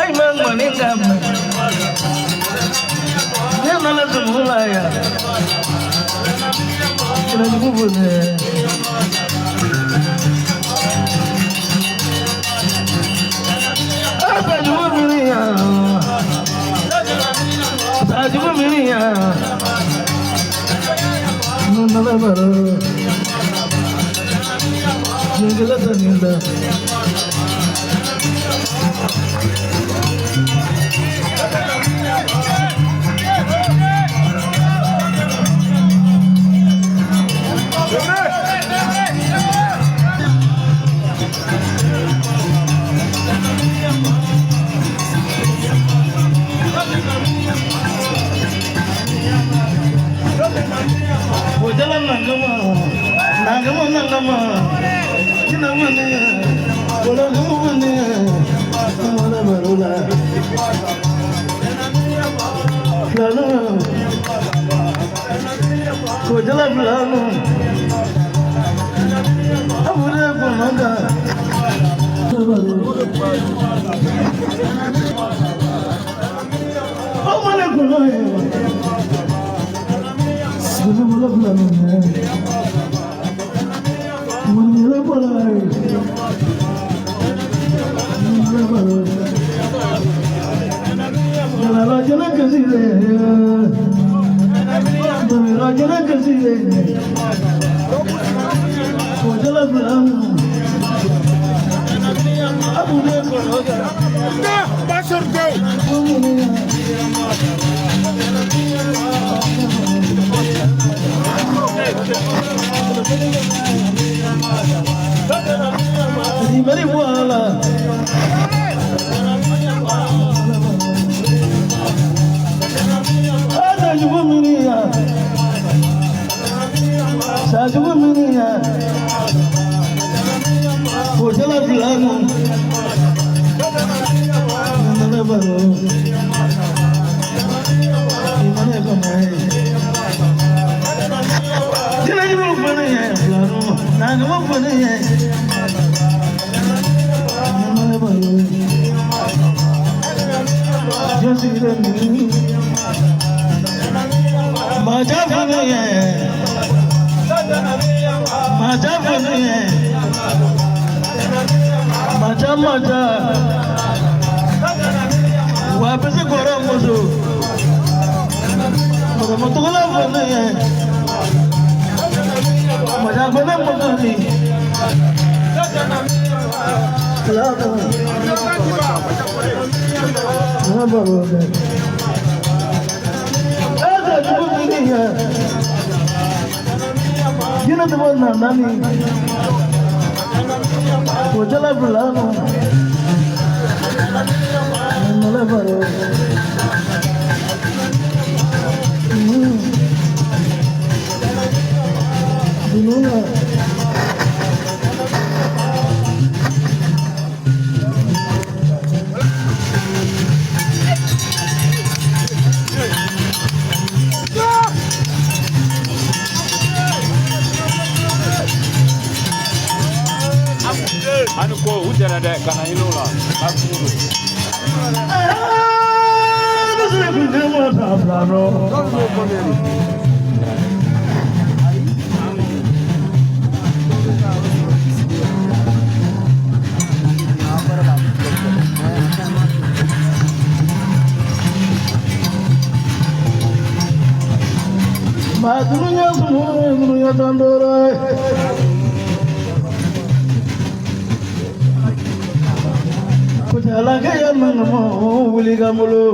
ay mang maningam ya nala tumulaya kira bubune tajwa miriya nala baro jingla taninda jalan nangama kinamane bola gumane mala barula lanu ko jalan lanu abure bonaga amale kunoy Guna bola lanu Munila palai, munila palai. Jala rajana kasih rajana kasih Jala belang, abu deh dah pasur deh. Di mari buala, ada juga minia, saya juga minia, bocah bilang, mana baru, di mana kemai. Jangan lupa mana ya, baru, nak lupa mana ya. Mana baru, jasiran ini, macam mana ya, macam mana ya, macam, wapis korang musuh, musuh kalau mana ya. Macam mana macam ni? Kelapa? Apa boleh? Ada juga ini ya. Gina tu mana nani? Bocah belang. Mana baru? Dulu anu ko hujan ada karena ini lah. Aku sudah punya mata plano. Dunia tandorai. Kujala kaya mangamu uli kamulu.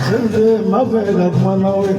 Sende mafe gatmanawe.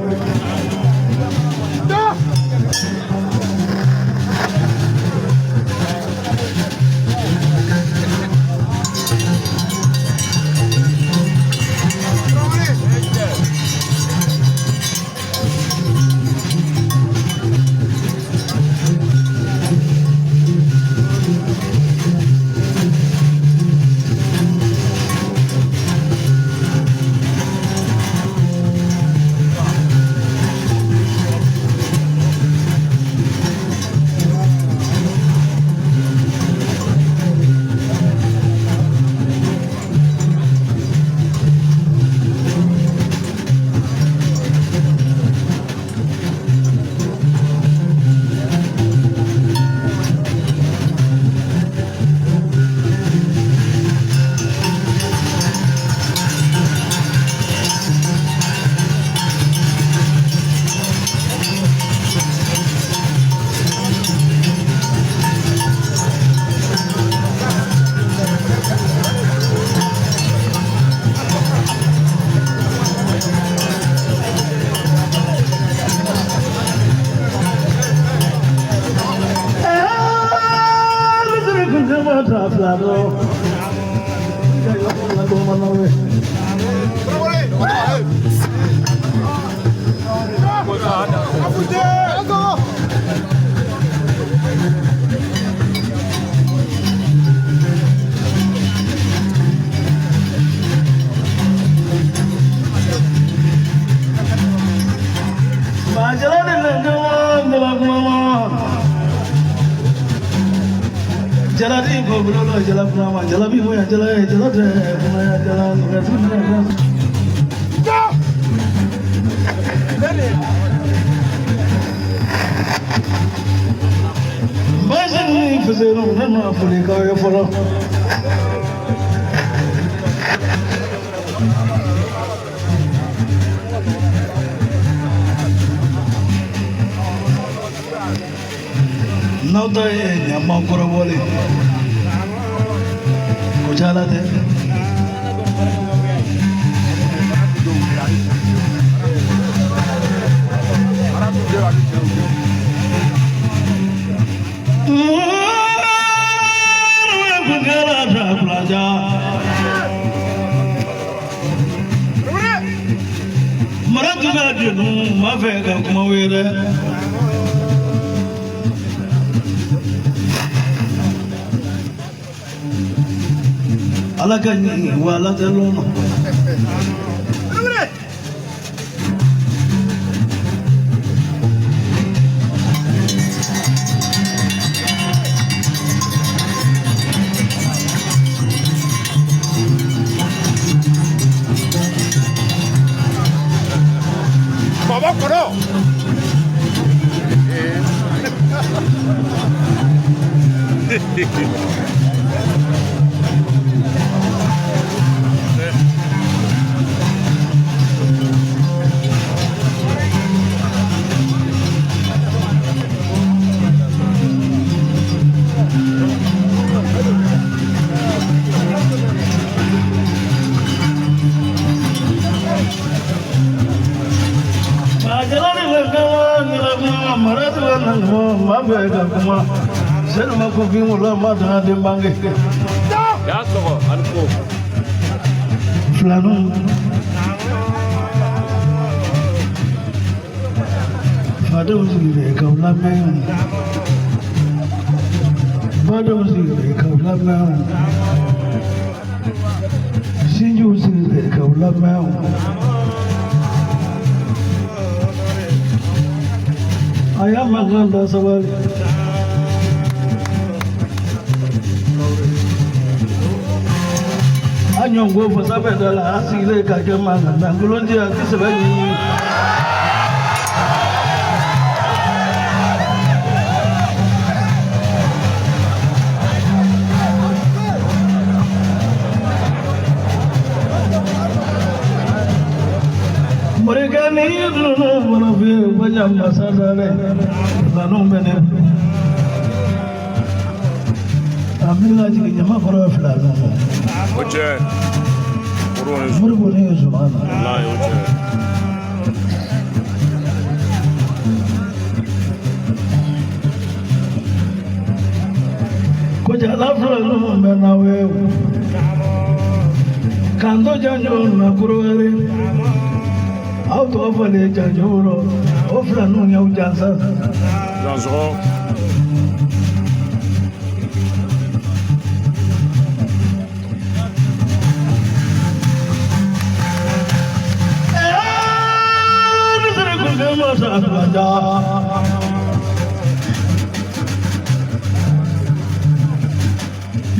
kama taflado. Kayo na ko manawe. Jaladi ko bro jalap nama jalabi mo ya jalai jalade mo ya jalan gasin Bajan ni fazero na fuli ka ya folo Nauta ye nyamma koro bole ko jala the Maratu ga dinu ma fe ga kuma were Alakani wala telono Baba koro Selma ko fi mu la ma da de bangi ya sogo alko flanu fado zire ka la men fado zire ka la men sinju zire ka la men ayam maganda sabali Anyongo for $7 asile ka kema na ngulonje akisebani Moregani no morabe banyam masazale banu bene Amila ji nyama fara flaza oje Murbo ne subhana wallahi oje ko jala fara no mena we kando janjo na kurware auto fale janjoro ofra no nyau jansa janso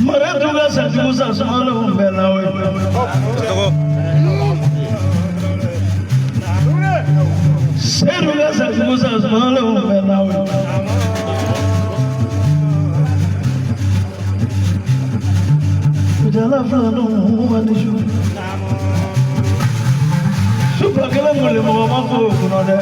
Maratuga sajusa salo belawe Seruga sajusa salo belawe Kujala flano manishu Supra kala mule mama ko kunode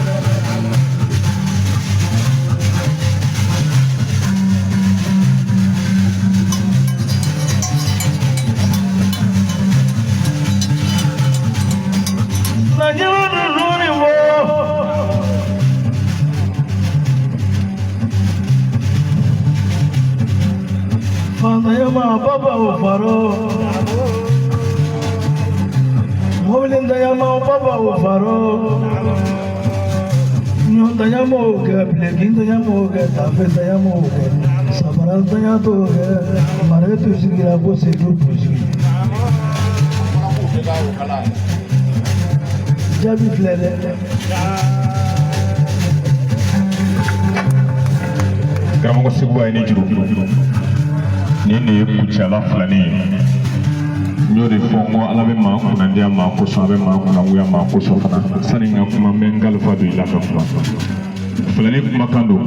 Dayama Baba Ufaro Moulin Dayama Baba Ufaro Nyon Dayama Uga Plekin Dayama Uga Tafe Dayama Uga Sabara Dayama Uga Mare Tusigira Bose Tusigira Jabi Flere Karamɔgɔ Seguba ye ne juru nin de ye kucala filani ye n y'o de fɔ n ko ala bɛ maa kunnadiya maa kosɔn a bɛ maa kunnangoya maa kosɔn fana sani n ka kuma n bɛ n kalifa don i la ka kuma filani kumakan don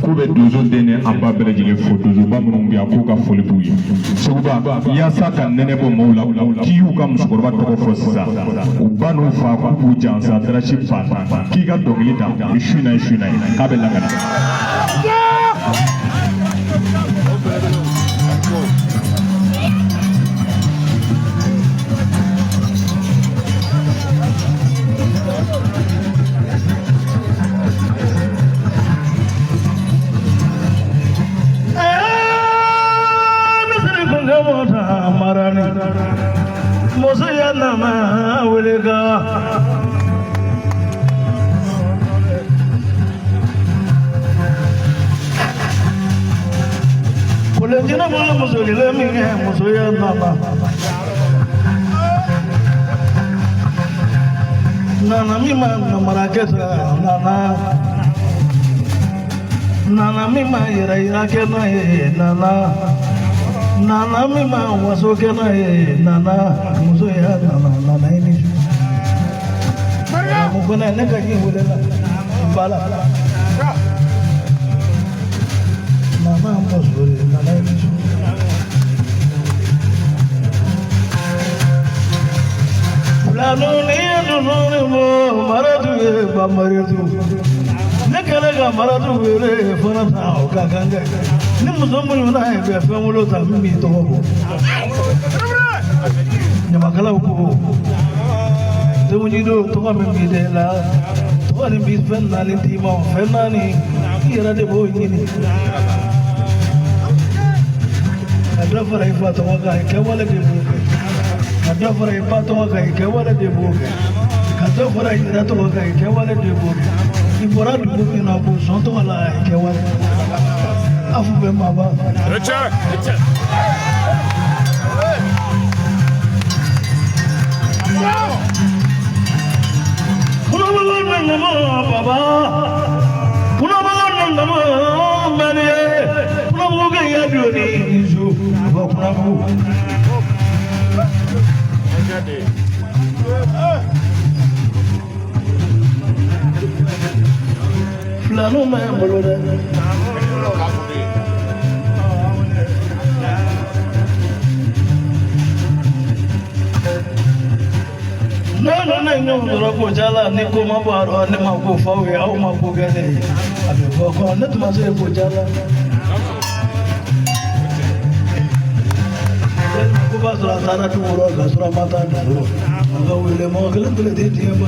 k'u bɛ donso den ni an ba bɛɛ lajɛlen fo donsoba minnu bɛ yan k'u ka foli b'u ye Seguba yaasa ka nɛnɛ bɔ maaw la k'i y'u ka musokɔrɔba tɔgɔ fɔ sisan u ba n'u fa k'u jansa darasi fa k'i ka dɔnkili da i su in na ye k'a bɛ lakana. Musaya nama wilega Kulejina bulu musule minge musaya nama Nana mima namarakesa Nana mima ira kena nana Nana mima waso kena nana muso ya nana ini mukona ne kaji wudela bala nana muso nana ini lanu ni nunu mo maratu ba maratu ne kala ga maratu wele fana ta o ka ganga ni muso mun na be fe mulo ta mi to ko nyamakala ko de mun do to ko mi de la to ni bi fen na ni ti mo fen na ni ira de bo ni adra fara ifa to ga ke wala de bo adra fara ifa to ga ke wala de bo kadra fara ira to ga ke wala de bo ibora du bo na bo son to wala ke wala afu be mama Richard kuna bala nama baba kuna bala nama mane kuna buga ya bioni izu ba kuna bu flano me bolore no ko jala ni ko ma baro ni ma ko fawe au ma ko gane abe ko na tuma se ko jala ko ba sura tara tu ro ga sura mata ro ga wele mo kelen tele de ti ma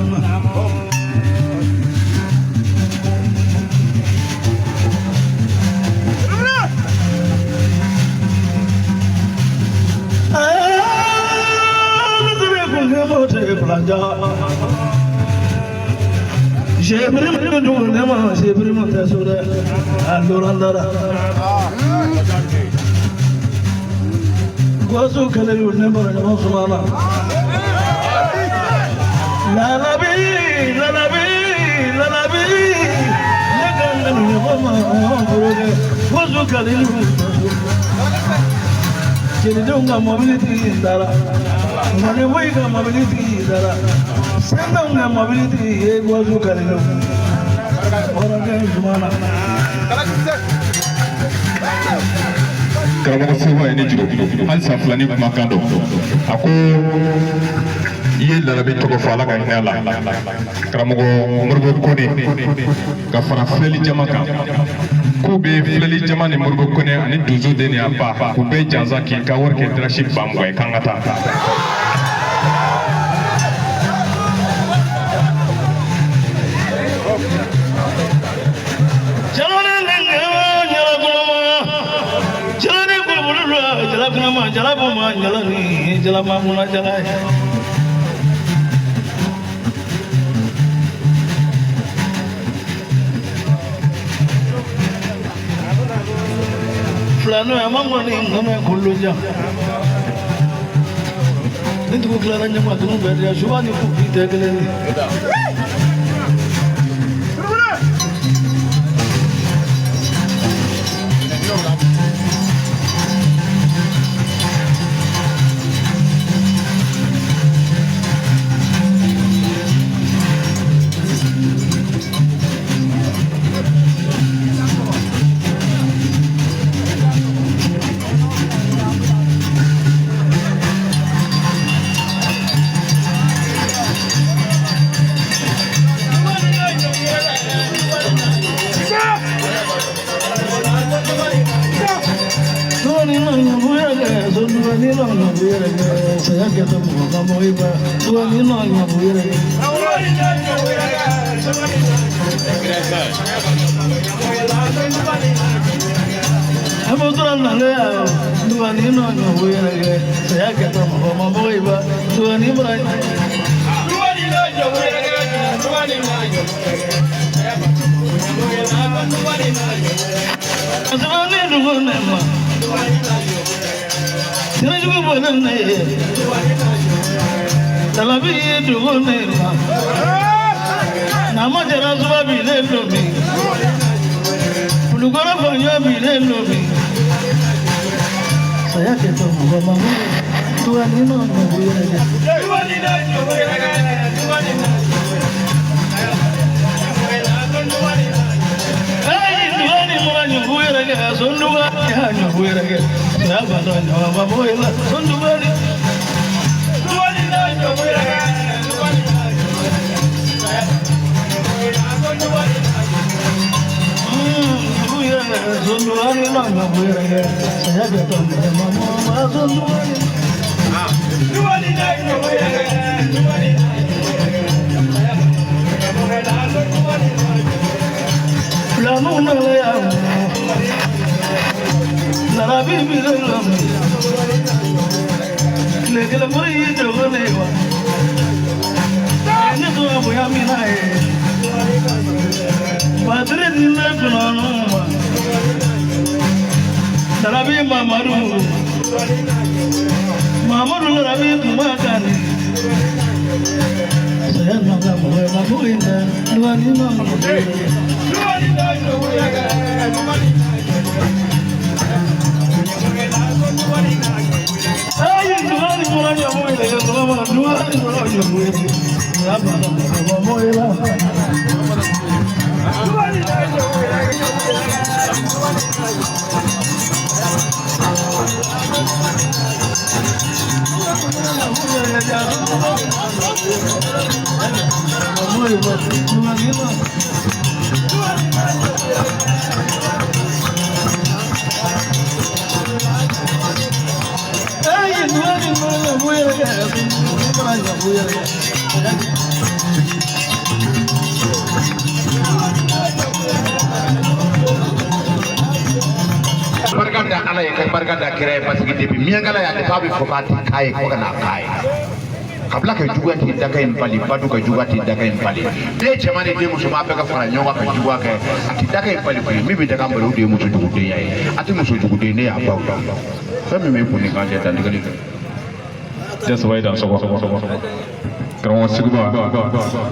J'ai pris mon tournement, j'ai pris mon tesoro à l'orandara. Guazu Kalelu never in Mosumana. Lanabi, Guazu Kalelu. Chilidunga mobility in Dara. Money wake mobility in Dara. Send down the mobility, it was who can do. Or again, Jumana. Karamɔgɔ Seguba ye ne juru halisa filani kumakan dɔ a ko i ye larabi tɔgɔ fɔ ala ka hinɛ a la karamɔgɔ Moribo Kone ka fara filɛli jama kan k'u bɛ filɛli jama ni Moribo Kone ani donso den ni a ba k'u bɛɛ jansa k'i ka wari kɛ dirasi ba mugan ye k'an ka taa. jala kuna ma jala bo ma jala ni jala ma muna jala fulano ya mango ni ngome kuluja nintu fulano nyama tunu beri ya shubani kupita kelele saya ketemu kamu iba tuan ini nanya buir kamu tuan nanya tuan ini nanya buir saya ketemu kamu iba tuan ini berani tuan ini nanya buir tuan ini nanya tuan ini dulu nama Sira juga boleh nih, tapi itu boleh mah. Nama jelas sebab bila lomi, puluhan banyak bila lomi. Saya ketemu mama, Tuhan ini mau beri aja. Tuhan ini mau beri aja, Tuhan ini. Tuhan ini mau nyubuir aja, sunduga ya nyubuir aja. Siapa tu yang apa boleh lah, sunduga ni. Tuhan ini nyubuir aja, Tuhan ini. Nyubuir aja, sunduga ni lah nyubuir aja. Saya ketemu mama, sunduga ni. Tuhan ini nyubuir aja, Tuhan ini. Lamu nalaya, narabi bilalam, lekela muri jogonewa, ini tu abu yang minai, padre nila kunanuma, narabi mamaru, mamaru narabi kumakani. Saya nak mahu mahu ini, dua ni mahu. Ay, Tuhan ini orang yang mau ini, Tuhan ini orang yang mau ini. Apa nama mau ini? Tuhan ini Barganda ala ya barganda kira pas gitu miangala ya de pabi fokati kai ko kana kai kabla ka juga ti daga in pali padu ka juga ti daga in pali de jamani de musu ma be ka fara nyoga ka juga ka ti daga in pali ko mi bi daga mbalo de musu dugu de yayi ati musu dugu de ne ya ba fa mi me puni ka de tan digali just wait and so kran sigba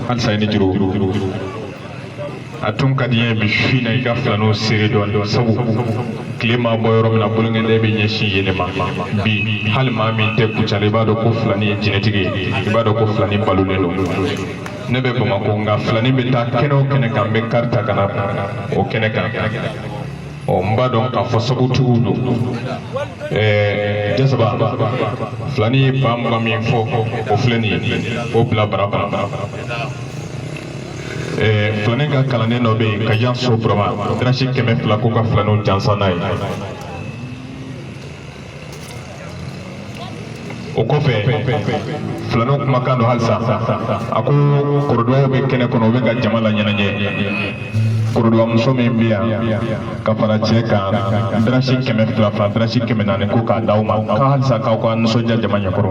al sayni juru atum kadiye bi fina ga flano sere don sabu klima boyro mina bulunge de be nyeshi yene ma bi hal ma min te ku chale ba do ko flani genetique ba do ko flani balune no nebe ko ma ko nga flani be ta keno kene kambe karta kana o kene kan o mba don ka fo sabu tuudo desaba flani bamba min fo o flani o bla baraba Flaninga kalane no be ka jan so broma trashi keme fla ko ka flano jansanai o ko fe flano kuma kando halsa ako kordo be kene kono be ga jamala nyana nye ko forobamuso min bɛ yan ka fara cɛ kan darasi 200 darasi 400 ko k'a d'aw ma k'a halisa k'aw ka nisɔndiya jama ɲɛkɔrɔ.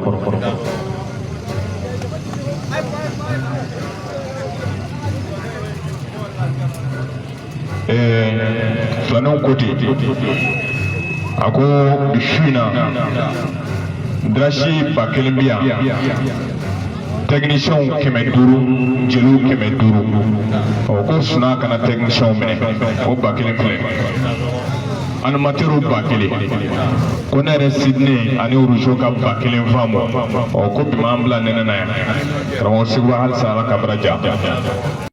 Filananw ko ten a ko su in na darasi 1000 bɛ yan techniciens 500 jeliw 500 ko suna kana techniciens minɛ o 1000 filɛ animateurs 1000 ko ne yɛrɛ Sidney ani Rougeau ka 1000 faamu ko bi m'an bila nɛnɛ na yan karamɔgɔ Seguba halisa Ala ka baraja.